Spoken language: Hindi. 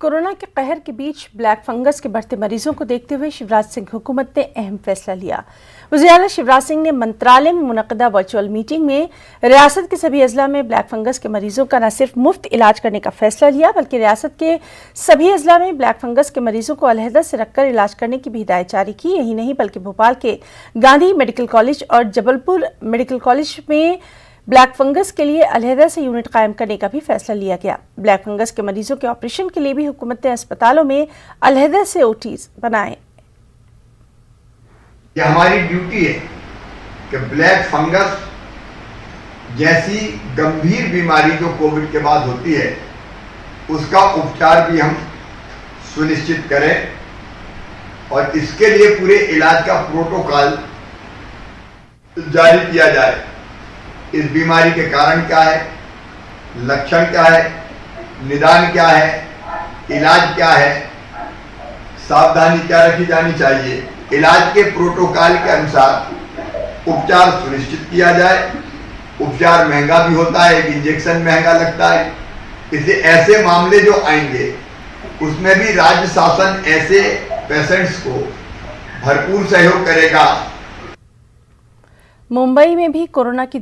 कोरोना के कहर के बीच ब्लैक फंगस के बढ़ते मरीजों को देखते हुए शिवराज सिंह हुकूमत ने अहम फैसला लिया। वज़ीर-ए-आला शिवराज सिंह ने मंत्रालय में मुनक़दा वर्चुअल मीटिंग में रियासत के सभी अजला में ब्लैक फंगस के मरीजों का न सिर्फ मुफ्त इलाज करने का फैसला लिया, बल्कि रियासत के सभी अजला में ब्लैक फंगस के मरीजों को अलहदा से रखकर इलाज करने की भी हिदायत जारी की। यही नहीं बल्कि भोपाल के गांधी मेडिकल कॉलेज और जबलपुर मेडिकल कॉलेज में ब्लैक फंगस के लिए अलहदा से यूनिट कायम करने का भी फैसला लिया गया। ब्लैक फंगस के मरीजों के ऑपरेशन के लिए भी हुकूमत ने अस्पतालों में अलहदा से ओटीज बनाए। ये हमारी ड्यूटी है कि ब्लैक फंगस जैसी गंभीर बीमारी जो कोविड के बाद होती है उसका उपचार भी हम सुनिश्चित करें और इसके लिए पूरे इलाज का प्रोटोकॉल जारी किया जाए। इस बीमारी के कारण क्या है, लक्षण क्या है, निदान क्या है, इलाज क्या है, सावधानी क्या रखी जानी चाहिए, इलाज के प्रोटोकॉल के अनुसार उपचार सुनिश्चित किया जाए। उपचार महंगा भी होता है, एक इंजेक्शन महंगा लगता है, इसलिए ऐसे मामले जो आएंगे उसमें भी राज्य शासन ऐसे पेशेंट्स को भरपूर सहयोग करेगा। मुंबई में भी कोरोना की